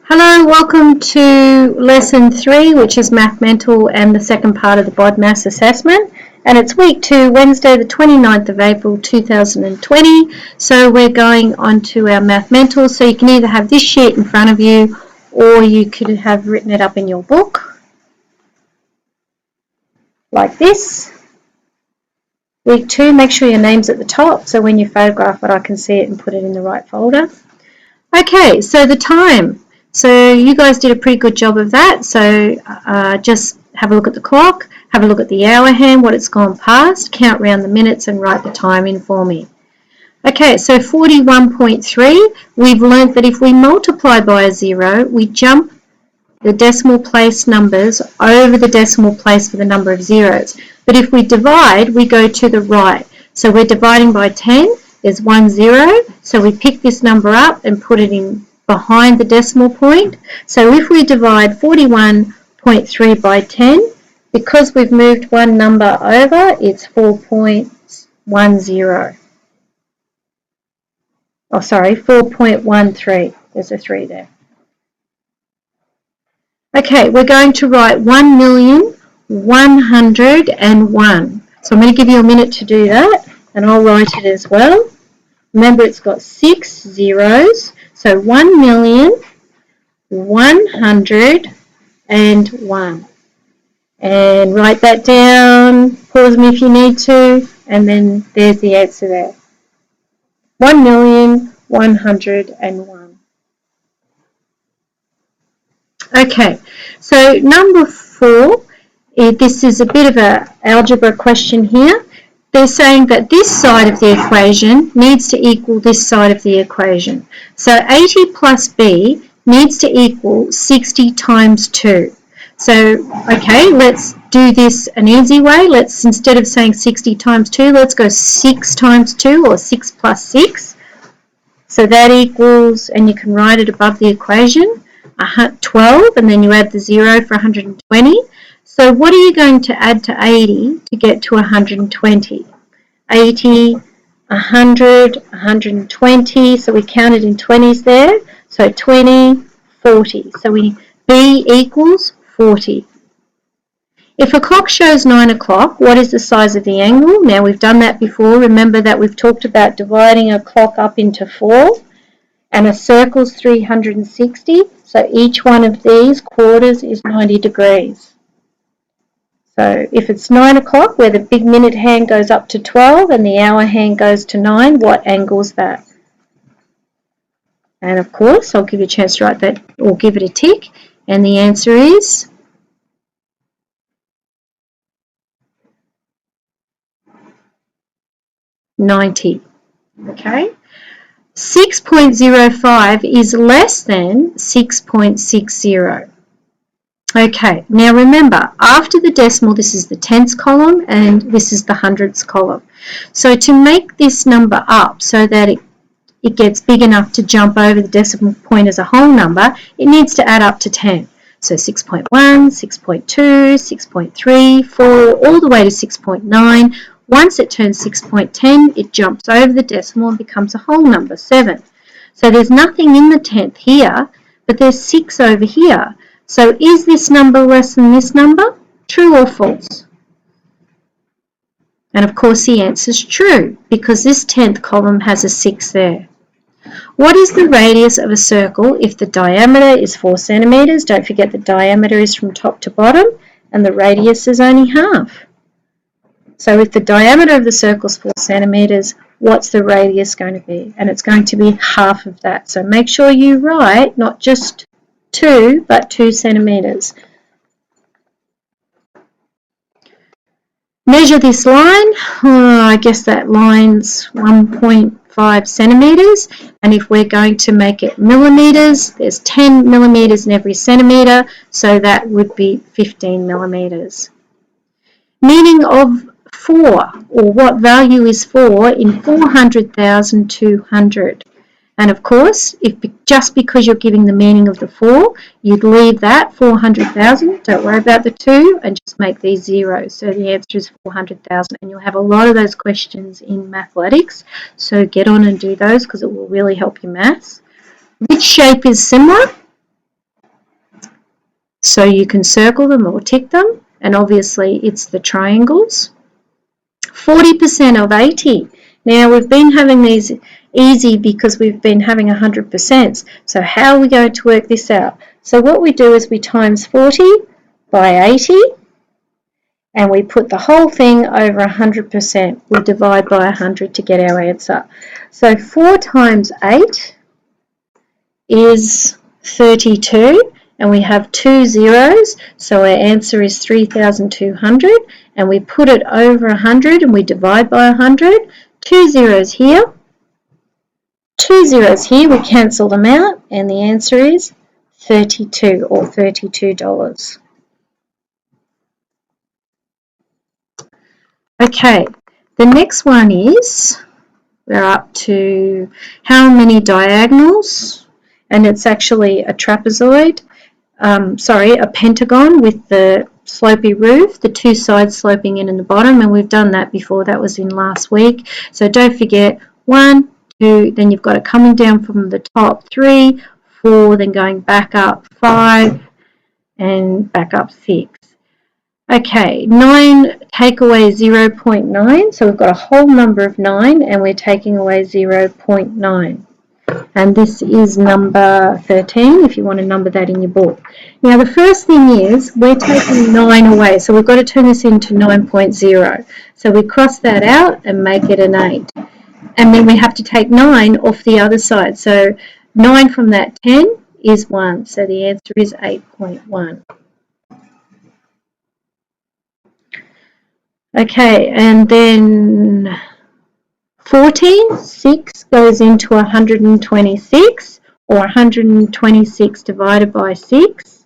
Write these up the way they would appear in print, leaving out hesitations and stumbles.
Hello, welcome to lesson 3, which is math mental and the second part of the BODMAS assessment. And it's week 2, Wednesday the 29th of April 2020. So we're going on to our math mental. So you can either have this sheet in front of you or you could have written it up in your book like this. Week 2, make sure your name's at the top so when you photograph it I can see it and put it in the right folder. Okay, so the time. So you guys did a pretty good job of that. So just have a look at the clock, have a look at the hour hand, what it's gone past, count round the minutes and write the time in for me. Okay, so 41.3, we've learnt that if we multiply by a 0, we jump the decimal place numbers over the decimal place for the number of zeros. But if we divide, we go to the right. So we're dividing by 10. There's 1 0, so we pick this number up and put it in behind the decimal point. So if we divide 41.3 by 10, because we've moved one number over, it's 4.10. Oh, sorry, 4.13. There's a 3 there. Okay, we're going to write 1,101,001. So I'm going to give you a minute to do that, and I'll write it as well. Remember, it's got 6 zeros, so 1,101,001. And write that down, pause me if you need to, and then there's the answer there. 1,101,001. Okay, so number 4, this is a bit of an algebra question here. They're saying that this side of the equation needs to equal this side of the equation. So 80 plus b needs to equal 60 times 2. So, okay, let's do this an easy way. Let's, instead of saying 60 times 2, let's go 6 times 2 or 6 plus 6. So that equals, and you can write it above the equation, 12, and then you add the 0 for 120. So what are you going to add to 80 to get to 120? 80, 100, 120, so we counted in 20s there. So 20, 40. So B equals 40. If a clock shows 9 o'clock, what is the size of the angle? Now we've done that before. Remember that we've talked about dividing a clock up into 4. And a circle's 360. So each one of these quarters is 90 degrees. So if it's 9 o'clock, where the big minute hand goes up to 12 and the hour hand goes to 9, what angle is that? And of course, I'll give you a chance to write that or give it a tick. And the answer is 90. Okay. 6.05 is less than 6.60. Okay, now remember, after the decimal, this is the tenths column and this is the hundredths column. So to make this number up so that it gets big enough to jump over the decimal point as a whole number, it needs to add up to 10. So 6.1, 6.2, 6.3, 4, all the way to 6.9. Once it turns 6.10, it jumps over the decimal and becomes a whole number, 7. So there's nothing in the tenth here, but there's 6 over here. So is this number less than this number? True or false? And of course the answer is true, because this 10th column has a 6 there. What is the radius of a circle if the diameter is 4 centimetres? Don't forget the diameter is from top to bottom, and the radius is only half. So if the diameter of the circle is 4 centimetres, what's the radius going to be? And it's going to be half of that. So make sure you write not just 2, but 2 centimetres. Measure this line. I guess that line's 1.5 centimetres. And if we're going to make it millimetres, there's 10 millimetres in every centimetre. So that would be 15 millimetres. Meaning of 4, or what value is 4 in 400,200? And of course, just because you're giving the meaning of the 4, you'd leave that 400,000, don't worry about the 2, and just make these zeros. So the answer is 400,000, and you'll have a lot of those questions in mathematics. So get on and do those because it will really help your maths. Which shape is similar? So you can circle them or tick them, and obviously it's the triangles. 40% of 80. Now we've been having these easy because we've been having 100%. So how are we going to work this out? So what we do is we times 40 by 80, and we put the whole thing over 100%. We divide by 100 to get our answer. So 4 times 8 is 32, and we have 2 zeros, so our answer is 3,200, and we put it over 100 and we divide by 100. 2 zeros here, 2 zeros here, we cancel them out, and the answer is 32 or $32. Okay, the next one is, we're up to how many diagonals, and it's actually a trapezoid, a pentagon with the slopey roof, the 2 sides sloping in the bottom, and we've done that before. That was in last week. So don't forget 1, 2, then you've got it coming down from the top, 3, 4, then going back up 5, and back up 6. Okay, 9 take away 0.9, so we've got a whole number of 9 and we're taking away 0.9. And this is number 13 if you want to number that in your book. Now the first thing is we're taking 9 away, so we've got to turn this into 9.0. So we cross that out and make it an 8. And then we have to take 9 off the other side. So 9 from that 10 is 1, so the answer is 8.1. Okay, and then 14, 6 goes into 126, or 126 divided by 6.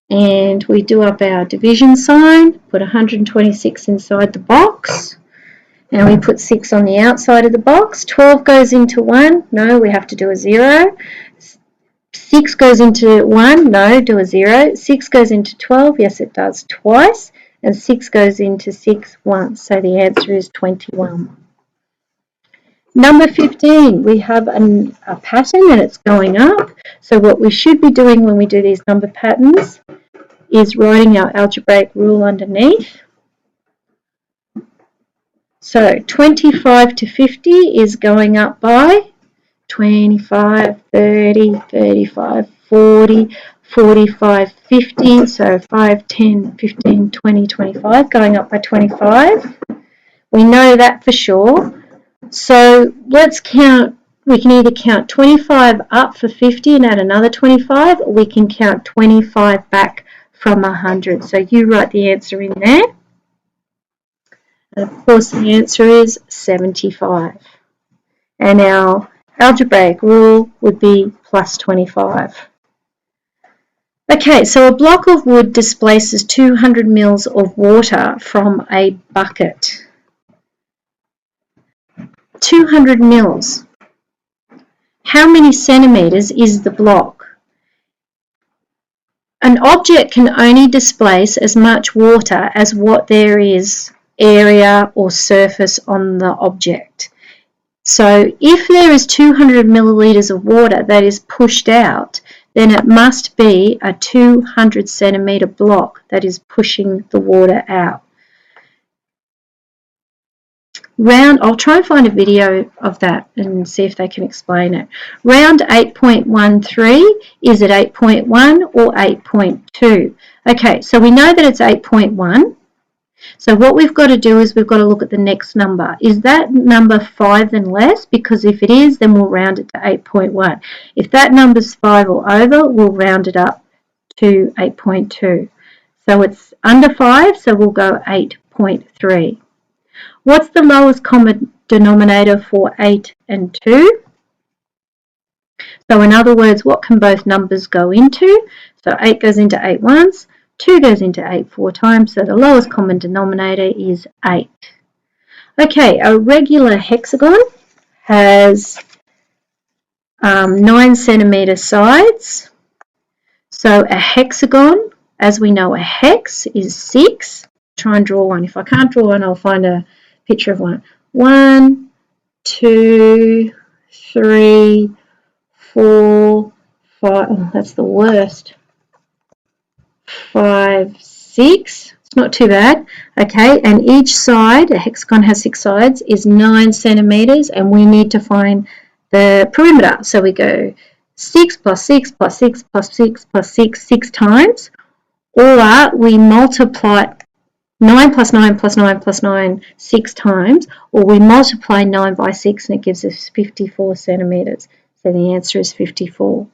And we do up our division sign, put 126 inside the box, and we put 6 on the outside of the box. 12 goes into 1, no, we have to do a 0. 6 goes into 1, no, do a 0. 6 goes into 12, yes it does twice. And 6 goes into 6 once, so the answer is 21. Number 15, we have a pattern and it's going up. So what we should be doing when we do these number patterns is writing our algebraic rule underneath. So 25 to 50 is going up by 25, 30, 35, 40, 45, 50, so 5, 10, 15, 20, 25, going up by 25. We know that for sure. So let's count, we can either count 25 up for 50 and add another 25, or we can count 25 back from 100. So you write the answer in there. And of course the answer is 75. And our algebraic rule would be plus 25. Okay, so a block of wood displaces 200 mils of water from a bucket. 200 mils. How many centimetres is the block? An object can only displace as much water as what there is area or surface on the object. So if there is 200 millilitres of water that is pushed out, then it must be a 200 centimetre block that is pushing the water out. I'll try and find a video of that and see if they can explain it. Round 8.13, is it 8.1 or 8.2? Okay, so we know that it's 8.1. So what we've got to do is we've got to look at the next number. Is that number 5 and less? Because if it is, then we'll round it to 8.1. If that number's 5 or over, we'll round it up to 8.2. So it's under 5, so we'll go 8.3. What's the lowest common denominator for 8 and 2? So in other words, what can both numbers go into? So 8 goes into 8 once. 2 goes into 8 4 times, so the lowest common denominator is 8. Okay, a regular hexagon has 9 centimetre sides. So a hexagon, as we know, a hex is 6. Try and draw one. If I can't draw one, I'll find a picture of one. 1, 2, 3, 4, 5, oh, that's the worst, 5, 6, it's not too bad, okay, and each side, a hexagon has 6 sides, is 9 centimetres, and we need to find the perimeter. So we go 6 plus 6 plus 6 plus 6 plus 6, 6 times, or we multiply 9 plus 9 plus 9 plus 9 6 times, or we multiply 9 by 6 and it gives us 54 centimetres. So the answer is 54.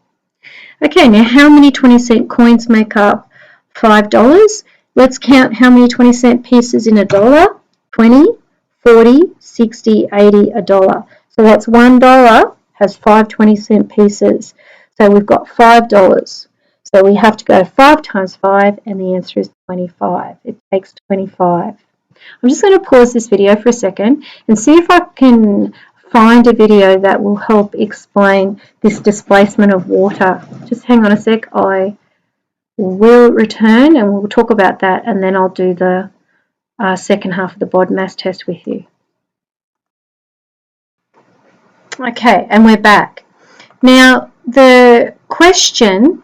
Okay, now how many 20-cent coins make up $5? Let's count how many 20-cent pieces in a dollar. 20, 40, 60, 80, a dollar. So that's $1 has 5 20-cent pieces. So we've got $5. So we have to go 5 times 5, and the answer is 25. It takes 25. I'm just going to pause this video for a second and see if I can find a video that will help explain this displacement of water. Just hang on a sec. I will return and we'll talk about that, and then I'll do the second half of the BODMAS test with you. Okay, and we're back. Now, the question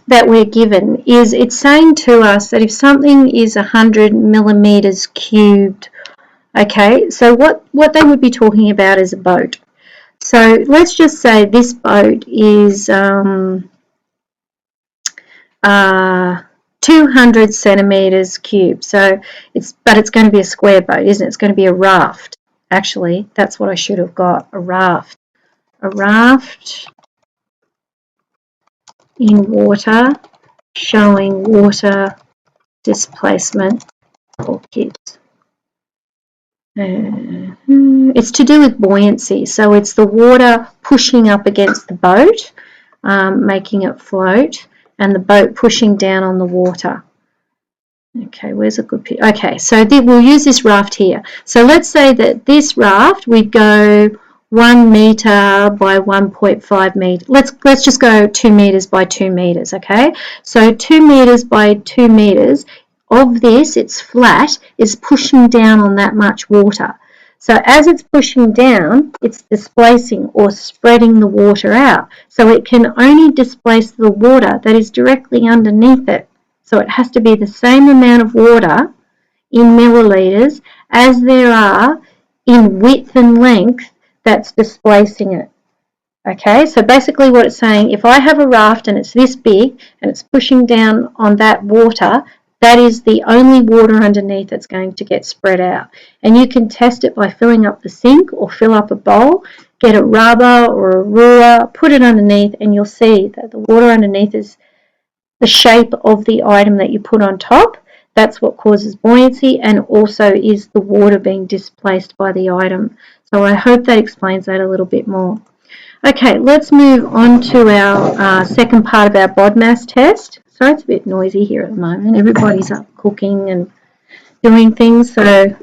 that we're given is, it's saying to us that if something is 100 millimeters cubed, okay, so what they would be talking about is a boat. So let's just say this boat is 200 centimeters cubed. So it's going to be a square boat, isn't it? It's going to be a raft. Actually, that's what I should have got, a raft. A raft in water, showing water displacement for kids. It's to do with buoyancy, so it's the water pushing up against the boat, making it float, and the boat pushing down on the water. Okay, where's a good picture? Okay, so we'll use this raft here. So let's say that this raft, we go 1 meter by 1.5 meters. Let's just go 2 meters by 2 meters, okay? So 2 meters by 2 meters of this, it's flat, is pushing down on that much water. So as it's pushing down, it's displacing or spreading the water out. So it can only displace the water that is directly underneath it. So it has to be the same amount of water in milliliters as there are in width and length that's displacing it. Okay, so basically what it's saying, if I have a raft and it's this big and it's pushing down on that water, that is the only water underneath that's going to get spread out. And you can test it by filling up the sink or fill up a bowl, get a rubber or a ruler, put it underneath, and you'll see that the water underneath is the shape of the item that you put on top. That's what causes buoyancy, and also is the water being displaced by the item. So I hope that explains that a little bit more. Okay, let's move on to our second part of our BODMAS test. Sorry, it's a bit noisy here at the moment. Everybody's up cooking and doing things, so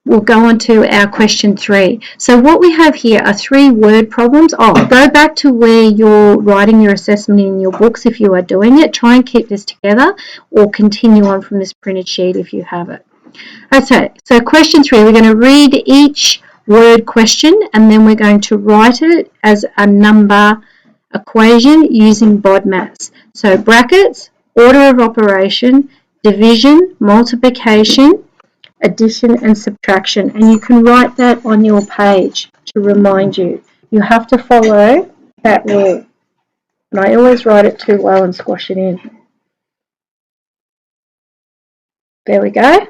we'll go on to our question 3. So what we have here are 3 word problems. Oh, go back to where you're writing your assessment in your books if you are doing it. Try and keep this together, or continue on from this printed sheet if you have it. Okay, so question 3, we're going to read each word question and then we're going to write it as a number equation using BODMAS. So brackets, order of operation, division, multiplication, addition and subtraction, and you can write that on your page to remind you. You have to follow that rule, and I always write it too well and squash it in. There we go.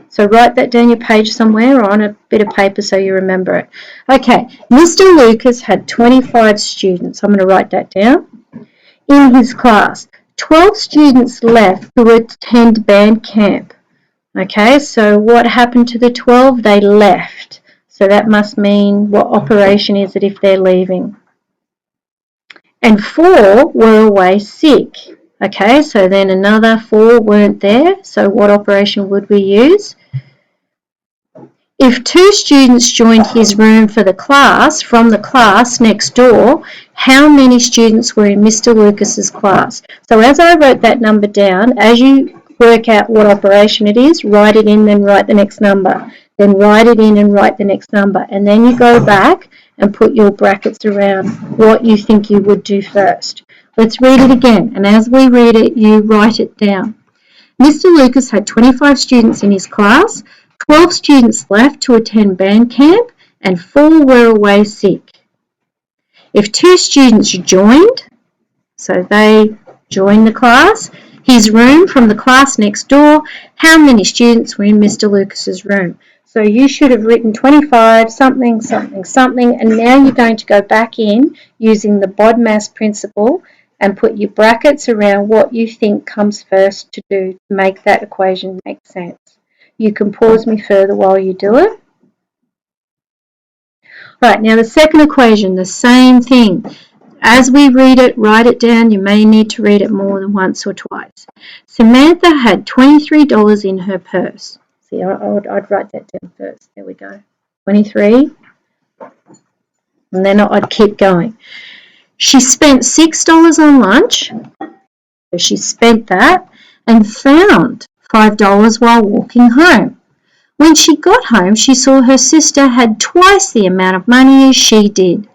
So write that down your page somewhere or on a bit of paper so you remember it. Okay, Mr. Lucas had 25 students. I'm going to write that down. In his class, 12 students left who attend band camp. Okay, so what happened to the 12? They left. So that must mean, what operation is it if they're leaving? And 4 were away sick. Okay, so then another 4 weren't there. So what operation would we use? If 2 students joined his room for the class, from the class next door, how many students were in Mr. Lucas's class? So as I wrote that number down, as you work out what operation it is, write it in, then write the next number. Then write it in and write the next number. And then you go back and put your brackets around what you think you would do first. Let's read it again, and as we read it, you write it down. Mr. Lucas had 25 students in his class, 12 students left to attend band camp, and 4 were away sick. If 2 students joined, so they joined the class, his room from the class next door, how many students were in Mr. Lucas's room? So you should have written 25, something, something, something, and now you're going to go back in using the BODMAS principle and put your brackets around what you think comes first to do to make that equation make sense. You can pause me further while you do it. Right, now the second equation, the same thing. As we read it, write it down. You may need to read it more than once or twice. Samantha had $23 in her purse. See, I'd write that down first. There we go. 23. And then I'd keep going. She spent $6 on lunch. So she spent that and found $5 while walking home. When she got home, she saw her sister had twice the amount of money as she did.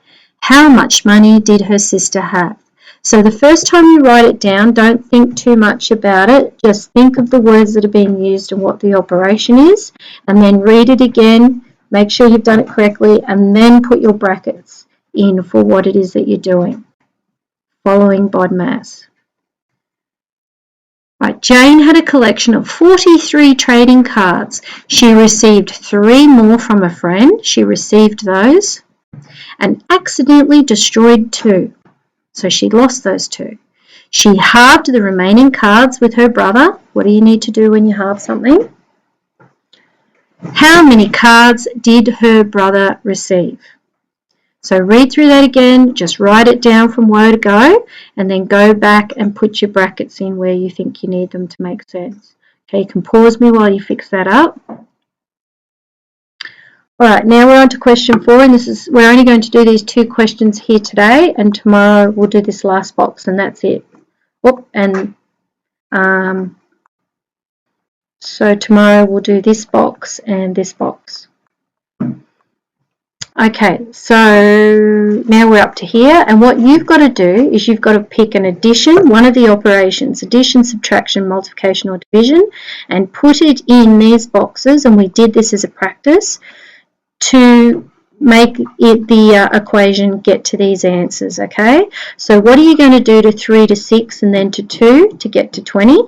How much money did her sister have? So the first time you write it down, don't think too much about it. Just think of the words that are being used and what the operation is, and then read it again. Make sure you've done it correctly, and then put your brackets in for what it is that you're doing, following BODMAS. Right, Jane had a collection of 43 trading cards. She received 3 more from a friend. She received those and accidentally destroyed 2. So she lost those 2. She halved the remaining cards with her brother. What do you need to do when you halve something? How many cards did her brother receive? So read through that again, just write it down from where to go, and then go back and put your brackets in where you think you need them to make sense. Okay, you can pause me while you fix that up. Alright, now we're on to question 4, and we're only going to do these 2 questions here today, and tomorrow we'll do this last box, and that's it. So tomorrow we'll do this box and this box. Okay, so now we're up to here, and what you've got to do is you've got to pick an addition, one of the operations, addition, subtraction, multiplication or division, and put it in these boxes, and we did this as a practice, to make it the equation get to these answers, okay? So what are you going to do to 3 to 6 and then to 2 to get to 20?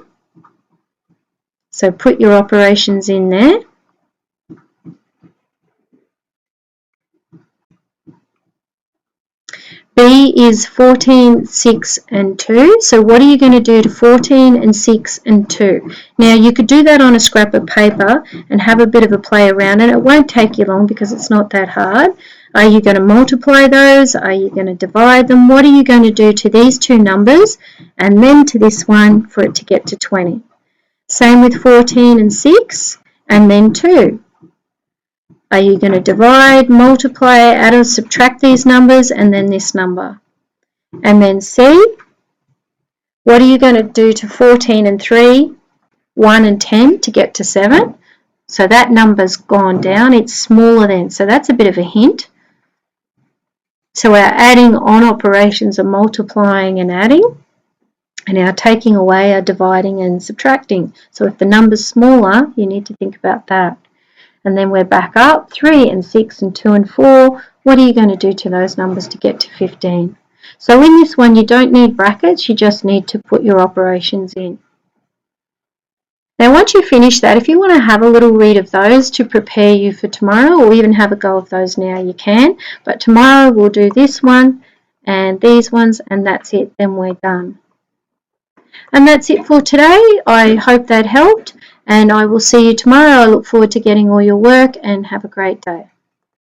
So put your operations in there. B is 14, 6 and 2. So what are you going to do to 14 and 6 and 2? Now you could do that on a scrap of paper and have a bit of a play around, and it won't take you long because it's not that hard. Are you going to multiply those? Are you going to divide them? What are you going to do to these 2 numbers and then to this one for it to get to 20? Same with 14 and 6 and then 2. Are you going to divide, multiply, add or subtract these numbers and then this number? And then C, what are you going to do to 14 and 3, 1 and 10 to get to 7? So that number's gone down, it's smaller then, so that's a bit of a hint. So our adding on operations are multiplying and adding, and our taking away are dividing and subtracting. So if the number's smaller, you need to think about that. And then we're back up, 3 and 6 and 2 and 4. What are you going to do to those numbers to get to 15? So in this one, you don't need brackets, you just need to put your operations in. Now once you finish that, if you want to have a little read of those to prepare you for tomorrow, or even have a go of those now, you can. But tomorrow we'll do this one and these ones, and that's it, then we're done. And that's it for today. I hope that helped, and I will see you tomorrow. I look forward to getting all your work, and have a great day.